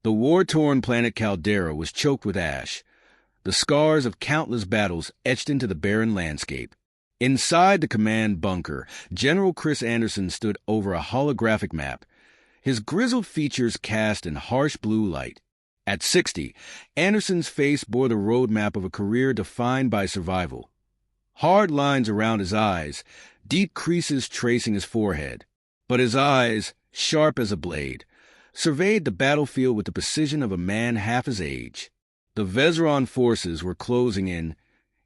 The war-torn planet Caldera was choked with ash, the scars of countless battles etched into the barren landscape. Inside the command bunker, General Chris Anderson stood over a holographic map, his grizzled features cast in harsh blue light. At 60, Anderson's face bore the roadmap of a career defined by survival. Hard lines around his eyes, deep creases tracing his forehead. But his eyes, sharp as a blade, surveyed the battlefield with the precision of a man half his age. The Vezron forces were closing in,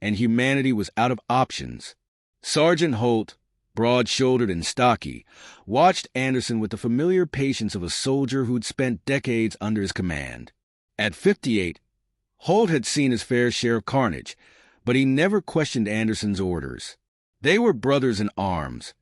and humanity was out of options. Sergeant Holt, broad-shouldered and stocky, watched Anderson with the familiar patience of a soldier who'd spent decades under his command. At 58, Holt had seen his fair share of carnage, but he never questioned Anderson's orders. They were brothers in arms,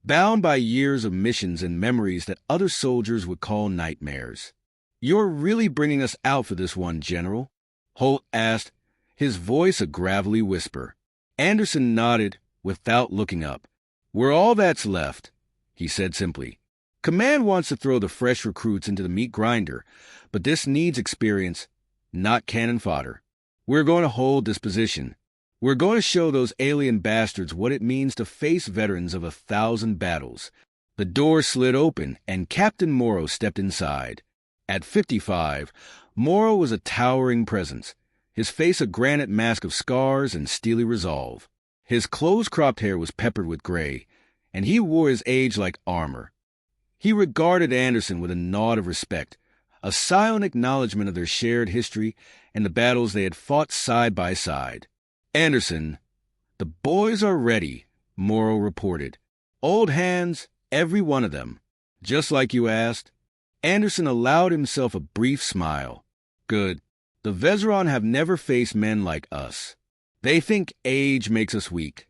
bound by years of missions and memories that other soldiers would call nightmares. "You're really bringing us out for this one, General?" Holt asked, his voice a gravelly whisper. Anderson nodded without looking up. "We're all that's left," he said simply. "Command wants to throw the fresh recruits into the meat grinder, but this needs experience, not cannon fodder. We're going to hold this position. We're going to show those alien bastards what it means to face veterans of 1,000 battles." The door slid open, and Captain Morrow stepped inside. At 55, Morrow was a towering presence, his face a granite mask of scars and steely resolve. His close-cropped hair was peppered with gray, and he wore his age like armor. He regarded Anderson with a nod of respect, a silent acknowledgement of their shared history and the battles they had fought side by side. "Anderson, the boys are ready," Morrow reported. "Old hands, every one of them. Just like you asked." Anderson allowed himself a brief smile. "Good. The Vezron have never faced men like us. They think age makes us weak,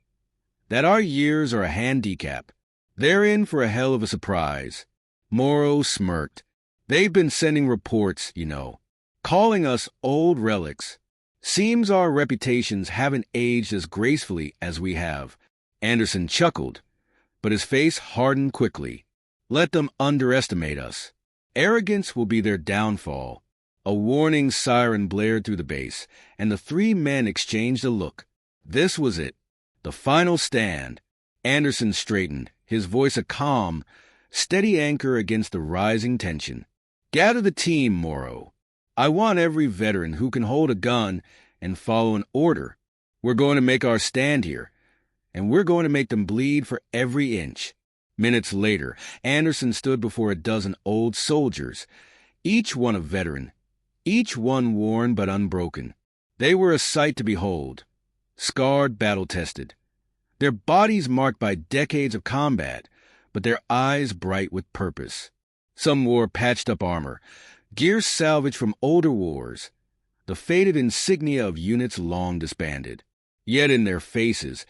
that our years are a handicap. They're in for a hell of a surprise." Morrow smirked. "They've been sending reports, calling us old relics. Seems our reputations haven't aged as gracefully as we have." Anderson chuckled, but his face hardened quickly. "Let them underestimate us. Arrogance will be their downfall." A warning siren blared through the base, and the three men exchanged a look. This was it, the final stand. Anderson straightened, his voice a calm, steady anchor against the rising tension. "Gather the team, Morrow. I want every veteran who can hold a gun and follow an order. We're going to make our stand here, and we're going to make them bleed for every inch." Minutes later, Anderson stood before a dozen old soldiers, each one a veteran, each one worn but unbroken. They were a sight to behold, scarred, battle-tested, their bodies marked by decades of combat, but their eyes bright with purpose. Some wore patched-up armor, gear salvaged from older wars, the faded insignia of units long disbanded. Yet in their faces,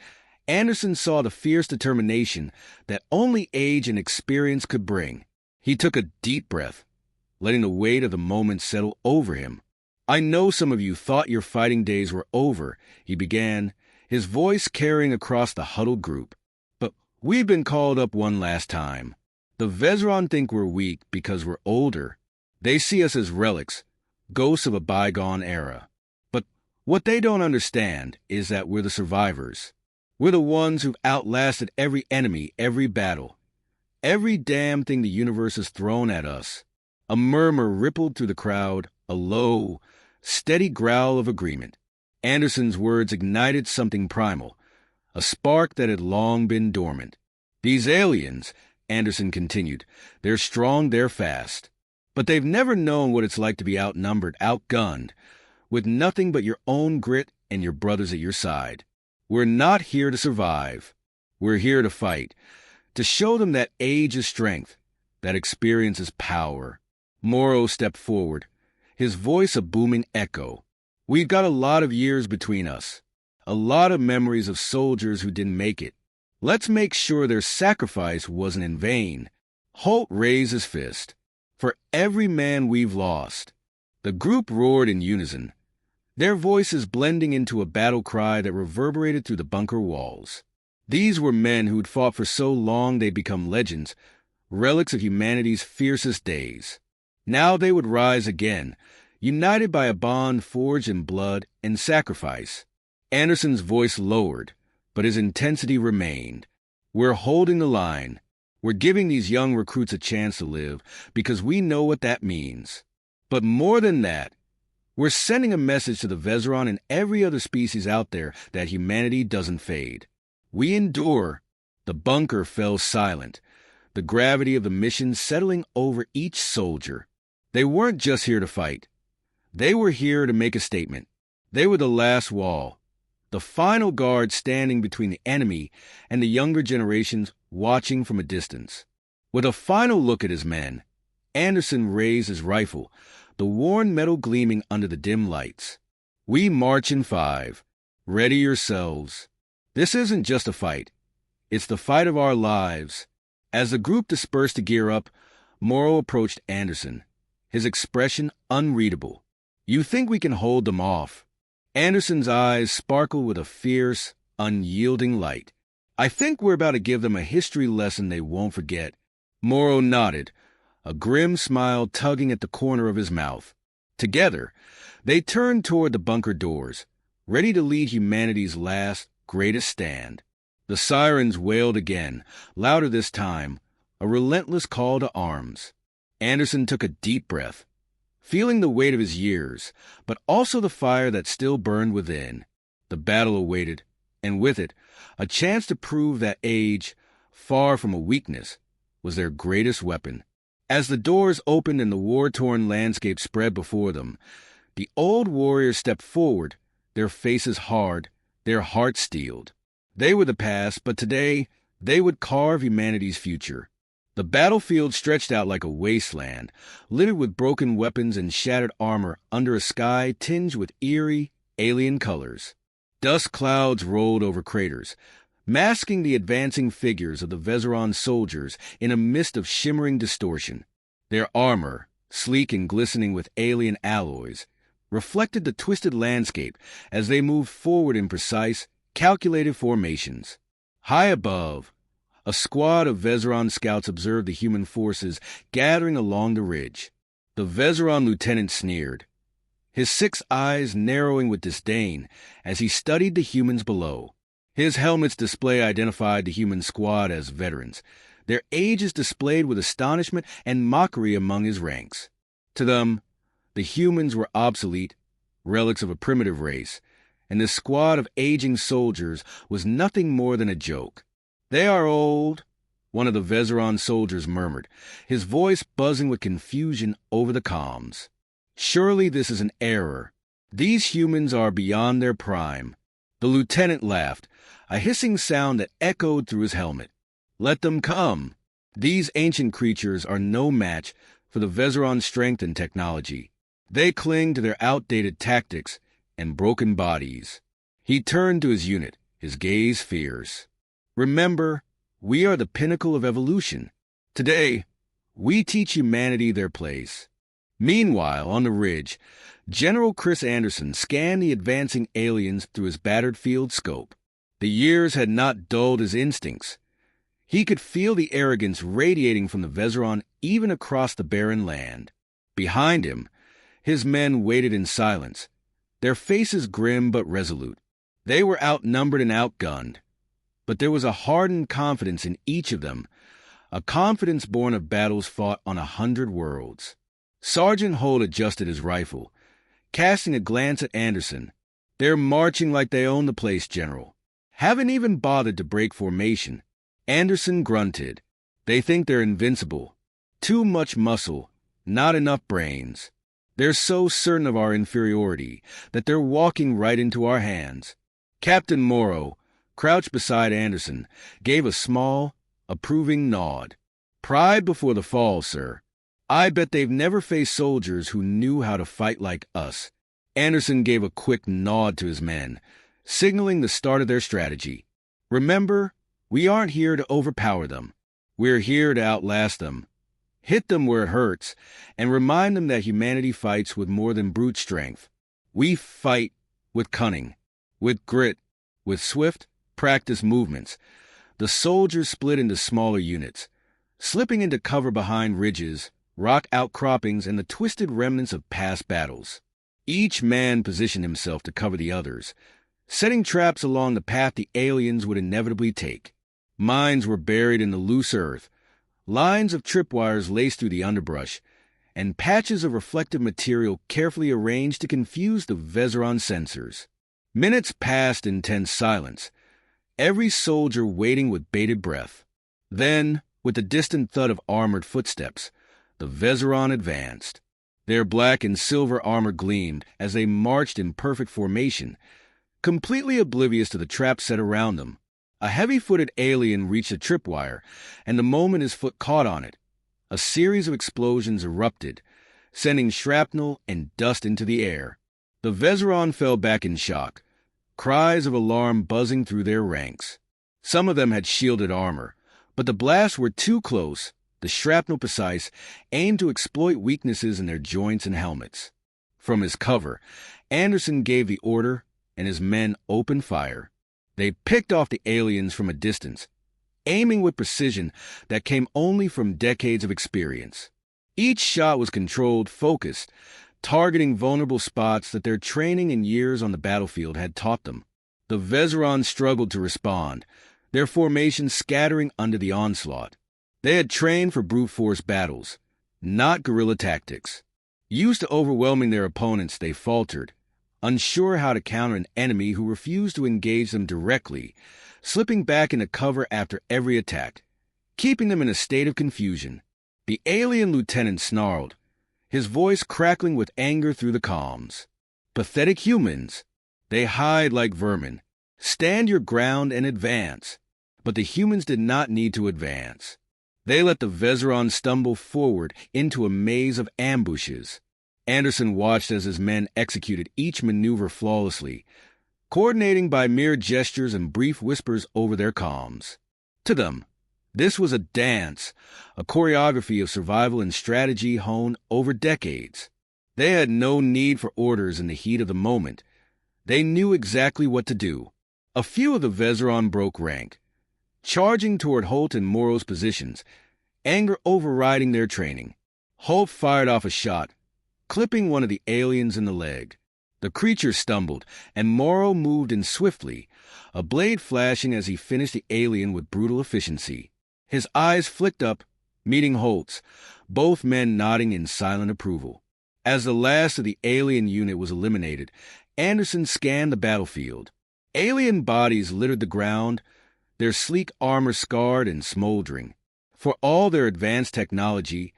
Anderson saw the fierce determination that only age and experience could bring. He took a deep breath, letting the weight of the moment settle over him. "I know some of you thought your fighting days were over," he began, his voice carrying across the huddled group. "But we've been called up one last time. The Vezron think we're weak because we're older. They see us as relics, ghosts of a bygone era. But what they don't understand is that we're the survivors. We're the ones who've outlasted every enemy, every battle, every damn thing the universe has thrown at us." A murmur rippled through the crowd, a low, steady growl of agreement. Anderson's words ignited something primal, a spark that had long been dormant. "These aliens," Anderson continued, "they're strong, they're fast. But they've never known what it's like to be outnumbered, outgunned, with nothing but your own grit and your brothers at your side. We're not here to survive. We're here to fight, to show them that age is strength, that experience is power." Morrow stepped forward, his voice a booming echo. "We've got a lot of years between us, a lot of memories of soldiers who didn't make it. Let's make sure their sacrifice wasn't in vain." Holt raised his fist. "For every man we've lost." The group roared in unison, their voices blending into a battle cry that reverberated through the bunker walls. These were men who'd fought for so long they'd become legends, relics of humanity's fiercest days. Now they would rise again, united by a bond forged in blood and sacrifice. Anderson's voice lowered, but his intensity remained. We're holding the line. We're giving these young recruits a chance to live because we know what that means. But more than that, we're sending a message to the Vezron and every other species out there that humanity doesn't fade. We endure. The bunker fell silent, the gravity of the mission settling over each soldier. They weren't just here to fight. They were here to make a statement. They were the last wall, the final guard standing between the enemy and the younger generations watching from a distance. With a final look at his men, Anderson raised his rifle, the worn metal gleaming under the dim lights. We march in 5. Ready yourselves. This isn't just a fight. It's the fight of our lives. As the group dispersed to gear up, Morrow approached Anderson, his expression unreadable. You think we can hold them off? Anderson's eyes sparkled with a fierce, unyielding light. I think we're about to give them a history lesson they won't forget. Morrow nodded, a grim smile tugging at the corner of his mouth. Together, they turned toward the bunker doors, ready to lead humanity's last, greatest stand. The sirens wailed again, louder this time, a relentless call to arms. Anderson took a deep breath, feeling the weight of his years, but also the fire that still burned within. The battle awaited, and with it, a chance to prove that age, far from a weakness, was their greatest weapon. As the doors opened and the war-torn landscape spread before them, the old warriors stepped forward, their faces hard, their hearts steeled. They were the past, but today they would carve humanity's future. The battlefield stretched out like a wasteland, littered with broken weapons and shattered armor under a sky tinged with eerie, alien colors. Dust clouds rolled over craters, masking the advancing figures of the Vezron soldiers in a mist of shimmering distortion. Their armor, sleek and glistening with alien alloys, reflected the twisted landscape as they moved forward in precise, calculated formations. High above, a squad of Vezron scouts observed the human forces gathering along the ridge. The Vezron lieutenant sneered, his 6 eyes narrowing with disdain as he studied the humans below. His helmet's display identified the human squad as veterans, their ages displayed with astonishment and mockery among his ranks. To them, the humans were obsolete, relics of a primitive race, and this squad of aging soldiers was nothing more than a joke. "They are old," one of the Vezron soldiers murmured, his voice buzzing with confusion over the comms. "Surely this is an error. These humans are beyond their prime." The lieutenant laughed, a hissing sound that echoed through his helmet. "Let them come. These ancient creatures are no match for the Vezron strength and technology. They cling to their outdated tactics and broken bodies." He turned to his unit, his gaze fierce. "Remember, we are the pinnacle of evolution. Today, we teach humanity their place." Meanwhile, on the ridge, General Chris Anderson scanned the advancing aliens through his battered field scope. The years had not dulled his instincts. He could feel the arrogance radiating from the Vezron even across the barren land. Behind him, his men waited in silence, their faces grim but resolute. They were outnumbered and outgunned, but there was a hardened confidence in each of them, a confidence born of battles fought on 100 worlds. Sergeant Holt adjusted his rifle, casting a glance at Anderson. "They're marching like they own the place, General. Haven't even bothered to break formation." Anderson grunted. "They think they're invincible. Too much muscle, not enough brains. They're so certain of our inferiority that they're walking right into our hands." Captain Morrow, crouched beside Anderson, gave a small, approving nod. "Pride before the fall, sir. I bet they've never faced soldiers who knew how to fight like us." Anderson gave a quick nod to his men, signaling the start of their strategy. "Remember, we aren't here to overpower them. We're here to outlast them. Hit them where it hurts, and remind them that humanity fights with more than brute strength. We fight with cunning, with grit, with swift, practiced movements." The soldiers split into smaller units, slipping into cover behind ridges rock outcroppings, and the twisted remnants of past battles. Each man positioned himself to cover the others, setting traps along the path the aliens would inevitably take. Mines were buried in the loose earth, lines of tripwires laced through the underbrush, and patches of reflective material carefully arranged to confuse the Vezeron sensors. Minutes passed in tense silence, every soldier waiting with bated breath. Then, with the distant thud of armored footsteps, the Vezeron advanced. Their black and silver armor gleamed as they marched in perfect formation, completely oblivious to the trap set around them. A heavy-footed alien reached a tripwire, and the moment his foot caught on it, a series of explosions erupted, sending shrapnel and dust into the air. The Vezeron fell back in shock, cries of alarm buzzing through their ranks. Some of them had shielded armor, but the blasts were too close, the shrapnel precise, aimed to exploit weaknesses in their joints and helmets. From his cover, Anderson gave the order, and his men opened fire. They picked off the aliens from a distance, aiming with precision that came only from decades of experience. Each shot was controlled, focused, targeting vulnerable spots that their training and years on the battlefield had taught them. The Vezeron struggled to respond, their formation scattering under the onslaught. They had trained for brute force battles, not guerrilla tactics. Used to overwhelming their opponents, they faltered, unsure how to counter an enemy who refused to engage them directly, slipping back into cover after every attack, keeping them in a state of confusion. The alien lieutenant snarled, his voice crackling with anger through the comms. Pathetic humans. They hide like vermin. Stand your ground and advance. But the humans did not need to advance. They let the Vezeron stumble forward into a maze of ambushes. Anderson watched as his men executed each maneuver flawlessly, coordinating by mere gestures and brief whispers over their comms. To them, this was a dance, a choreography of survival and strategy honed over decades. They had no need for orders in the heat of the moment. They knew exactly what to do. A few of the Vezeron broke rank, charging toward Holt and Morrow's positions, anger overriding their training. Holt fired off a shot, clipping one of the aliens in the leg. The creature stumbled, and Morrow moved in swiftly, a blade flashing as he finished the alien with brutal efficiency. His eyes flicked up, meeting Holt's, both men nodding in silent approval. As the last of the alien unit was eliminated, Anderson scanned the battlefield. Alien bodies littered the ground, their sleek armor scarred and smoldering. For all their advanced technology,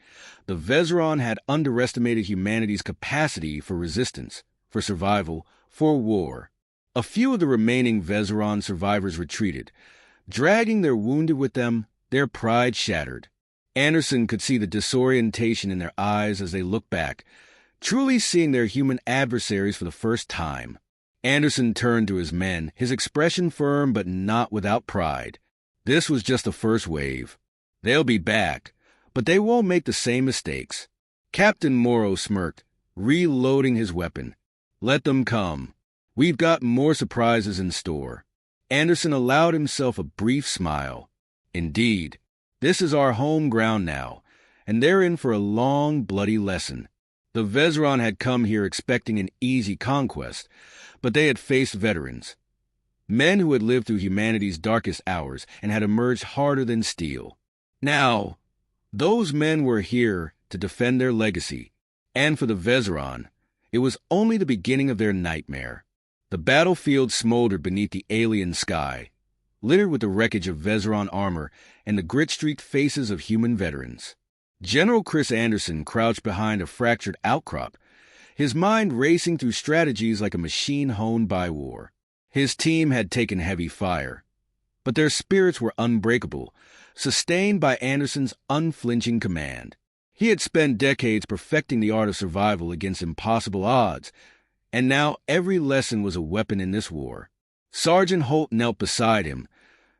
the Vezeron had underestimated humanity's capacity for resistance, for survival, for war. A few of the remaining Vezeron survivors retreated, dragging their wounded with them, their pride shattered. Anderson could see the disorientation in their eyes as they looked back, truly seeing their human adversaries for the first time. Anderson turned to his men, his expression firm but not without pride. This was just the first wave. They'll be back, but they won't make the same mistakes. Captain Morrow smirked, reloading his weapon. Let them come. We've got more surprises in store. Anderson allowed himself a brief smile. Indeed, this is our home ground now, and they're in for a long, bloody lesson. The Vezeron had come here expecting an easy conquest, but they had faced veterans. Men who had lived through humanity's darkest hours and had emerged harder than steel. Now, those men were here to defend their legacy, and for the Vezeron, it was only the beginning of their nightmare. The battlefield smoldered beneath the alien sky, littered with the wreckage of Vezeron armor and the grit-streaked faces of human veterans. General Chris Anderson crouched behind a fractured outcrop, his mind racing through strategies like a machine honed by war. His team had taken heavy fire, but their spirits were unbreakable, sustained by Anderson's unflinching command. He had spent decades perfecting the art of survival against impossible odds, and now every lesson was a weapon in this war. Sergeant Holt knelt beside him,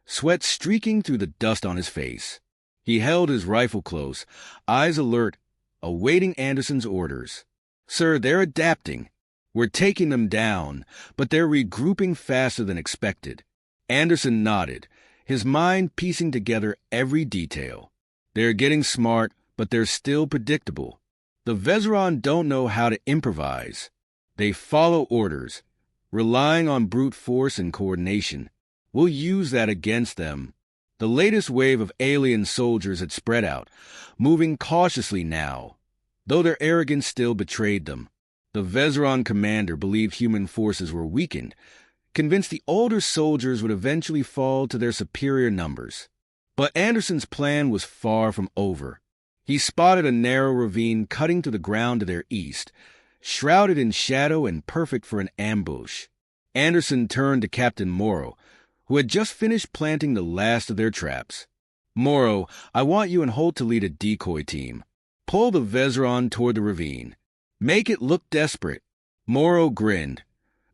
sweat streaking through the dust on his face. He held his rifle close, eyes alert, awaiting Anderson's orders. "Sir, they're adapting. We're taking them down, but they're regrouping faster than expected." Anderson nodded, his mind piecing together every detail. "They're getting smart, but they're still predictable. The Vezran don't know how to improvise. They follow orders, relying on brute force and coordination. We'll use that against them. The latest wave of alien soldiers had spread out, moving cautiously now, though their arrogance still betrayed them. The Vezran commander believed human forces were weakened, convinced the older soldiers would eventually fall to their superior numbers. But Anderson's plan was far from over. He spotted a narrow ravine cutting to the ground to their east, shrouded in shadow and perfect for an ambush. Anderson turned to Captain Morrow, who had just finished planting the last of their traps. "Morrow, I want you and Holt to lead a decoy team. Pull the Vezran toward the ravine. Make it look desperate." Morrow grinned,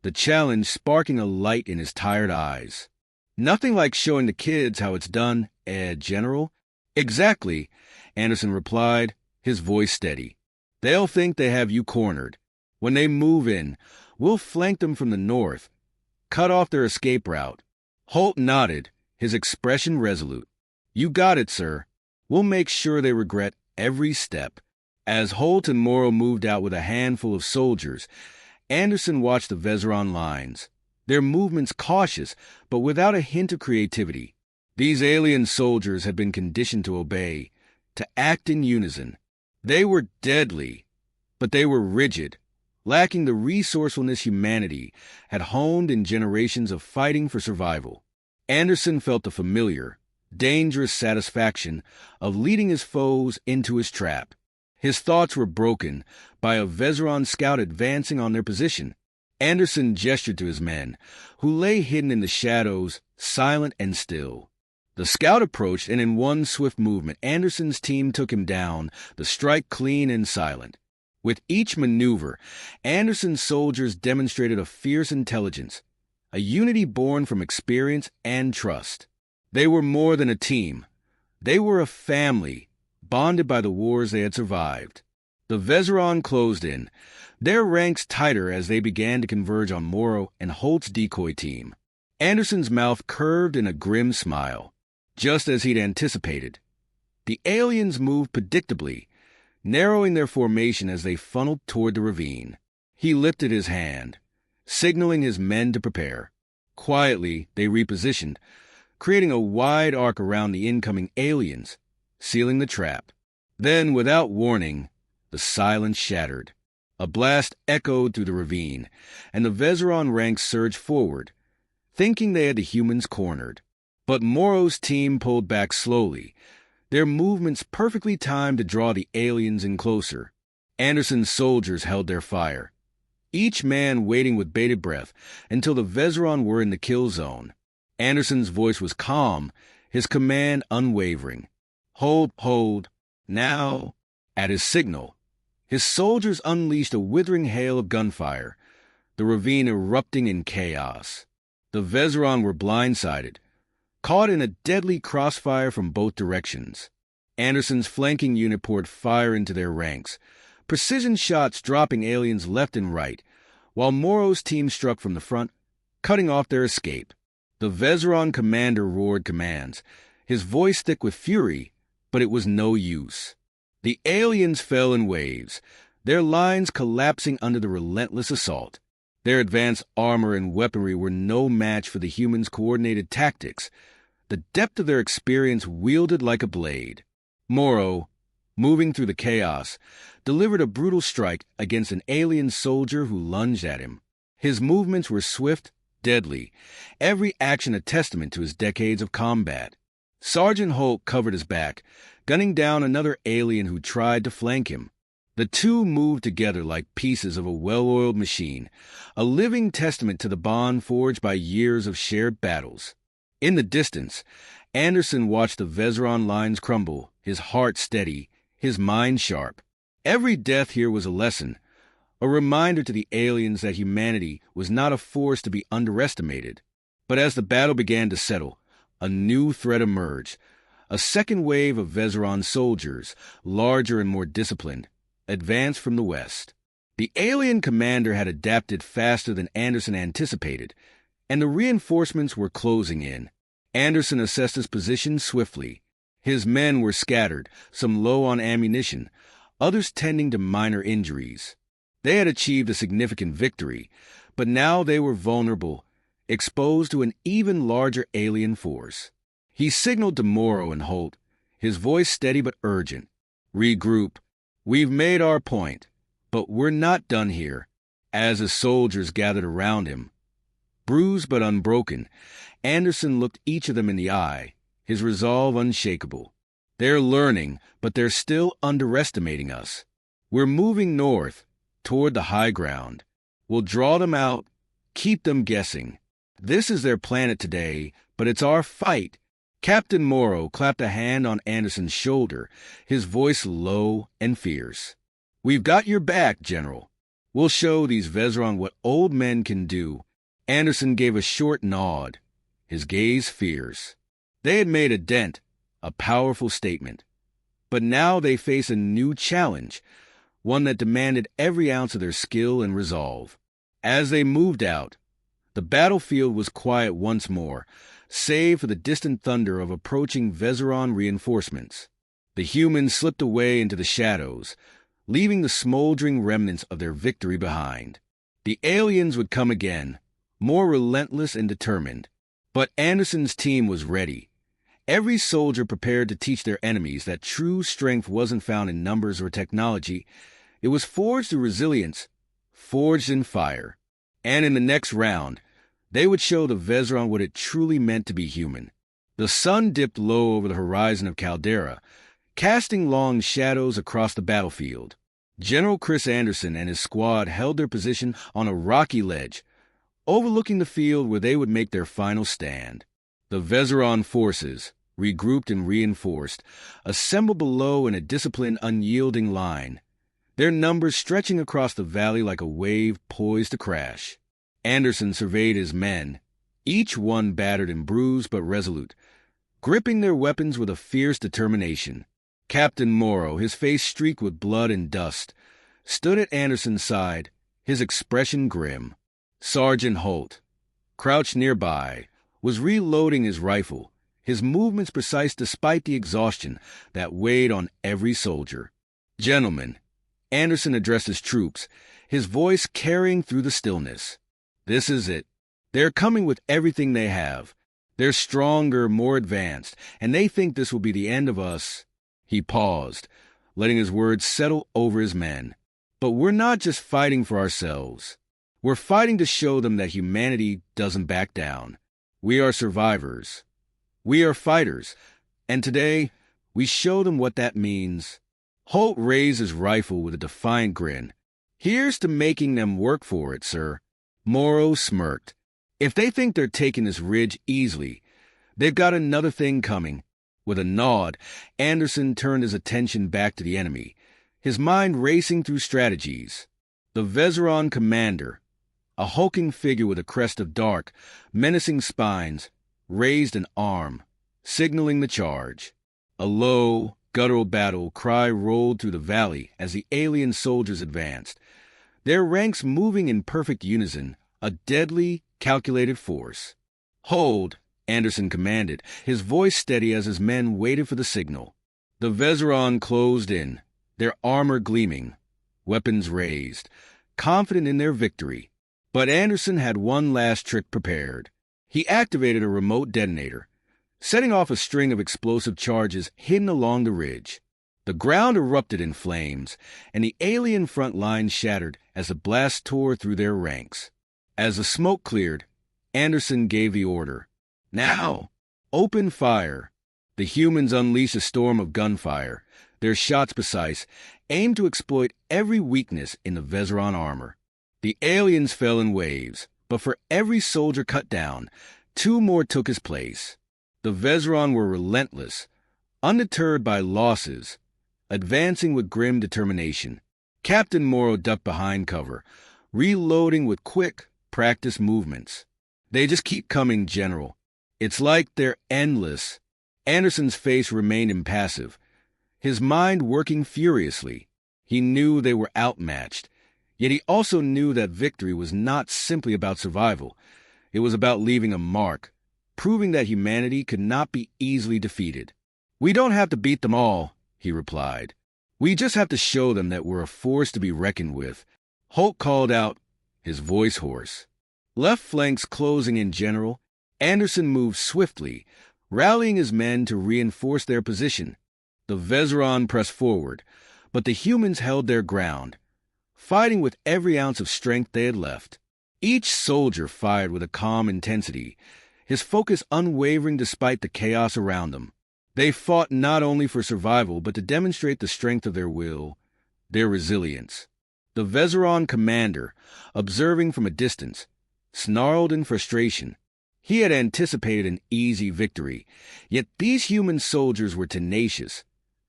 the challenge sparking a light in his tired eyes. "Nothing like showing the kids how it's done, General." "Exactly," Anderson replied, his voice steady. "They'll think they have you cornered. When they move in, we'll flank them from the north, cut off their escape route." Holt nodded, his expression resolute. "You got it, sir. We'll make sure they regret every step." As Holt and Morrow moved out with a handful of soldiers, Anderson watched the Vezran lines, their movements cautious but without a hint of creativity. These alien soldiers had been conditioned to obey, to act in unison. They were deadly, but they were rigid, lacking the resourcefulness humanity had honed in generations of fighting for survival. Anderson felt the familiar, dangerous satisfaction of leading his foes into his trap. His thoughts were broken by a Vezran scout advancing on their position. Anderson gestured to his men, who lay hidden in the shadows, silent and still. The scout approached, and in one swift movement, Anderson's team took him down, the strike clean and silent. With each maneuver, Anderson's soldiers demonstrated a fierce intelligence, a unity born from experience and trust. They were more than a team. They were a family, bonded by the wars they had survived. The Vezran closed in, their ranks tighter as they began to converge on Morrow and Holt's decoy team. Anderson's mouth curved in a grim smile, just as he'd anticipated. The aliens moved predictably, narrowing their formation as they funneled toward the ravine. He lifted his hand, signaling his men to prepare. Quietly, they repositioned, creating a wide arc around the incoming aliens, sealing the trap. Then, without warning, the silence shattered. A blast echoed through the ravine, and the Vezran ranks surged forward, thinking they had the humans cornered. But Morrow's team pulled back slowly, their movements perfectly timed to draw the aliens in closer. Anderson's soldiers held their fire, each man waiting with bated breath until the Vezran were in the kill zone. Anderson's voice was calm, his command unwavering. Hold, now." At his signal, his soldiers unleashed a withering hail of gunfire, the ravine erupting in chaos. The Vezran were blindsided, caught in a deadly crossfire from both directions. Anderson's flanking unit poured fire into their ranks, precision shots dropping aliens left and right, while Morrow's team struck from the front, cutting off their escape. The Vezran commander roared commands, his voice thick with fury, but it was no use. The aliens fell in waves, their lines collapsing under the relentless assault. Their advanced armor and weaponry were no match for the humans' coordinated tactics. The depth of their experience wielded like a blade. Morrow, moving through the chaos, delivered a brutal strike against an alien soldier who lunged at him. His movements were swift, deadly, every action a testament to his decades of combat. Sergeant Holt covered his back, gunning down another alien who tried to flank him. The two moved together like pieces of a well-oiled machine, a living testament to the bond forged by years of shared battles. In the distance, Anderson watched the Vezran lines crumble, his heart steady, his mind sharp. Every death here was a lesson, a reminder to the aliens that humanity was not a force to be underestimated. But as the battle began to settle, a new threat emerged. A second wave of Vezran soldiers, larger and more disciplined, advanced from the west. The alien commander had adapted faster than Anderson anticipated, and the reinforcements were closing in. Anderson assessed his position swiftly, His men were scattered, some low on ammunition, others tending to minor injuries. They had achieved a significant victory, but now they were vulnerable, exposed to an even larger alien force. He signaled to Morrow and Holt, his voice steady but urgent. "Regroup. We've made our point, but we're not done here." As the soldiers gathered around him, bruised but unbroken, Anderson looked each of them in the eye, his resolve unshakable. "They're learning, but they're still underestimating us. We're moving north, toward the high ground. We'll draw them out, keep them guessing. This is their planet today, but it's our fight." Captain Morrow clapped a hand on Anderson's shoulder, his voice low and fierce. "We've got your back, General. We'll show these Vezron what old men can do." Anderson gave a short nod, his gaze fierce. They had made a dent, a powerful statement. But now they face a new challenge, one that demanded every ounce of their skill and resolve. As they moved out, the battlefield was quiet once more, save for the distant thunder of approaching Vezron reinforcements. The humans slipped away into the shadows, leaving the smoldering remnants of their victory behind. The aliens would come again, more relentless and determined. But Anderson's team was ready. Every soldier prepared to teach their enemies that true strength wasn't found in numbers or technology. It was forged through resilience, forged in fire. And in the next round, they would show the Vezron what it truly meant to be human. The sun dipped low over the horizon of Caldera, casting long shadows across the battlefield. General Chris Anderson and his squad held their position on a rocky ledge, overlooking the field where they would make their final stand. The Vezron forces, regrouped and reinforced, assembled below in a disciplined, unyielding line, their numbers stretching across the valley like a wave poised to crash. Anderson surveyed his men, each one battered and bruised but resolute, gripping their weapons with a fierce determination. Captain Morrow, his face streaked with blood and dust, stood at Anderson's side, his expression grim. Sergeant Holt, crouched nearby, was reloading his rifle, his movements precise despite the exhaustion that weighed on every soldier. "Gentlemen," Anderson addressed his troops, his voice carrying through the stillness. "This is it. They're coming with everything they have. They're stronger, more advanced, and they think this will be the end of us." He paused, letting his words settle over his men. "But we're not just fighting for ourselves. We're fighting to show them that humanity doesn't back down. We are survivors. We are fighters. And today, we show them what that means." Holt raised his rifle with a defiant grin. "Here's to making them work for it, sir." Morrow smirked. "If they think they're taking this ridge easily, they've got another thing coming." With a nod, Anderson turned his attention back to the enemy, his mind racing through strategies. The Vezron commander, a hulking figure with a crest of dark, menacing spines, raised an arm, signaling the charge. A low, guttural battle cry rolled through the valley as the alien soldiers advanced, their ranks moving in perfect unison, a deadly, calculated force. "Hold," Anderson commanded, his voice steady as his men waited for the signal. The Vezron closed in, their armor gleaming, weapons raised, confident in their victory. But Anderson had one last trick prepared. He activated a remote detonator, setting off a string of explosive charges hidden along the ridge. The ground erupted in flames, and the alien front line shattered as the blast tore through their ranks. As the smoke cleared, Anderson gave the order. "Now, open fire." The humans unleashed a storm of gunfire, their shots precise, aimed to exploit every weakness in the Vezron armor. The aliens fell in waves, but for every soldier cut down, 2 more took his place. The Vezron were relentless, undeterred by losses, advancing with grim determination. Captain Morrow ducked behind cover, reloading with quick, practiced movements. "They just keep coming, General. It's like they're endless." Anderson's face remained impassive, his mind working furiously. He knew they were outmatched, yet he also knew that victory was not simply about survival. It was about leaving a mark, proving that humanity could not be easily defeated. "We don't have to beat them all," he replied. "We just have to show them that we're a force to be reckoned with." Holt called out, his voice hoarse. Left flanks closing in, General. Anderson moved swiftly, rallying his men to reinforce their position. The Vezeron pressed forward, but the humans held their ground, fighting with every ounce of strength they had left. Each soldier fired with a calm intensity, his focus unwavering despite the chaos around them. They fought not only for survival, but to demonstrate the strength of their will, their resilience. The Vezeron commander, observing from a distance, snarled in frustration. He had anticipated an easy victory, yet these human soldiers were tenacious,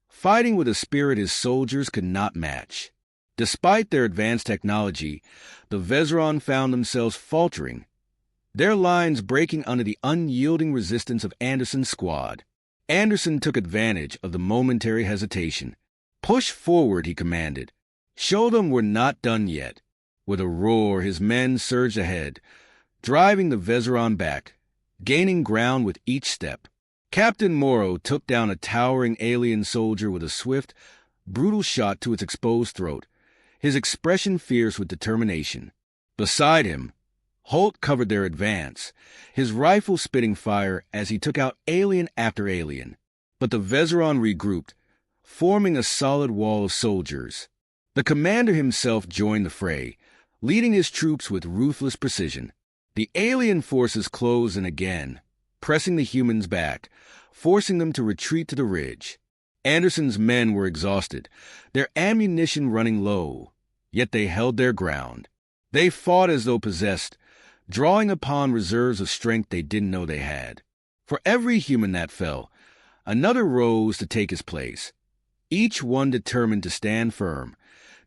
fighting with a spirit his soldiers could not match. Despite their advanced technology, the Vezeron found themselves faltering, their lines breaking under the unyielding resistance of Anderson's squad. Anderson took advantage of the momentary hesitation. "Push forward," he commanded. "Show them we're not done yet." With a roar, his men surged ahead, driving the Vezeron back, gaining ground with each step. Captain Morrow took down a towering alien soldier with a swift, brutal shot to its exposed throat, his expression fierce with determination. Beside him, Holt covered their advance, his rifle spitting fire as he took out alien after alien. But the Vezeron regrouped, forming a solid wall of soldiers. The commander himself joined the fray, leading his troops with ruthless precision. The alien forces closed in again, pressing the humans back, forcing them to retreat to the ridge. Anderson's men were exhausted, their ammunition running low, yet they held their ground. They fought as though possessed, drawing upon reserves of strength they didn't know they had. For every human that fell, another rose to take his place, each one determined to stand firm,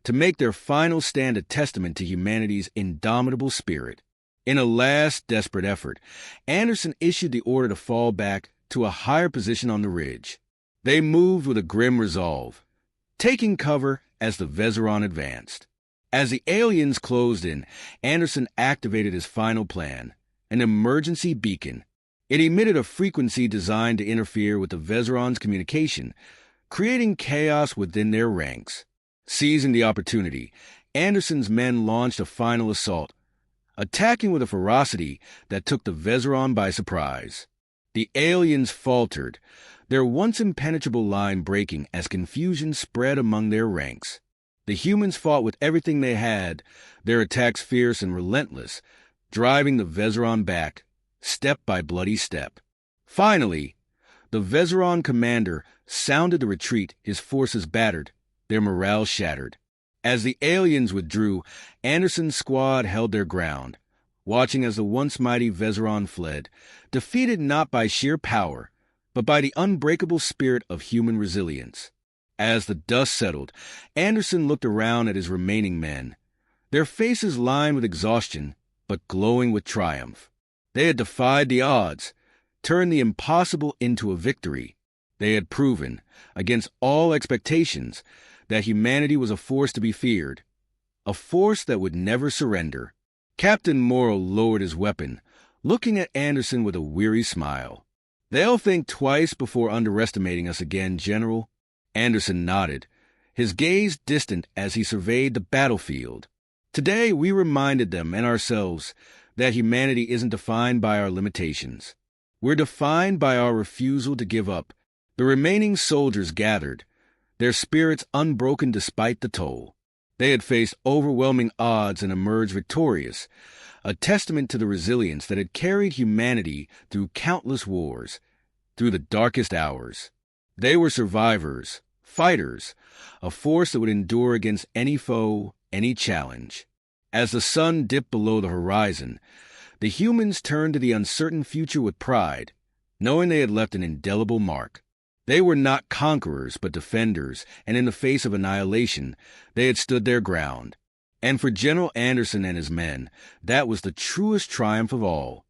to make their final stand a testament to humanity's indomitable spirit. In a last desperate effort, Anderson issued the order to fall back to a higher position on the ridge. They moved with a grim resolve, taking cover as the Vezeron advanced. As the aliens closed in, Anderson activated his final plan, an emergency beacon. It emitted a frequency designed to interfere with the Vezeron's communication, creating chaos within their ranks. Seizing the opportunity, Anderson's men launched a final assault, attacking with a ferocity that took the Vezeron by surprise. The aliens faltered, their once impenetrable line breaking as confusion spread among their ranks. The humans fought with everything they had, their attacks fierce and relentless, driving the Vezeron back, step by bloody step. Finally, the Vezeron commander sounded the retreat, his forces battered, their morale shattered. As the aliens withdrew, Anderson's squad held their ground, watching as the once mighty Vezeron fled, defeated not by sheer power, but by the unbreakable spirit of human resilience. As the dust settled, Anderson looked around at his remaining men, their faces lined with exhaustion, but glowing with triumph. They had defied the odds, turned the impossible into a victory. They had proven, against all expectations, that humanity was a force to be feared, a force that would never surrender. Captain Morrow lowered his weapon, looking at Anderson with a weary smile. "They'll think twice before underestimating us again, General." Anderson nodded, his gaze distant as he surveyed the battlefield. "Today we reminded them and ourselves that humanity isn't defined by our limitations. We're defined by our refusal to give up." The remaining soldiers gathered, their spirits unbroken despite the toll. They had faced overwhelming odds and emerged victorious, a testament to the resilience that had carried humanity through countless wars, through the darkest hours. They were survivors, fighters, a force that would endure against any foe, any challenge. As the sun dipped below the horizon, the humans turned to the uncertain future with pride, knowing they had left an indelible mark. They were not conquerors, but defenders, and in the face of annihilation, they had stood their ground. And for General Anderson and his men, that was the truest triumph of all.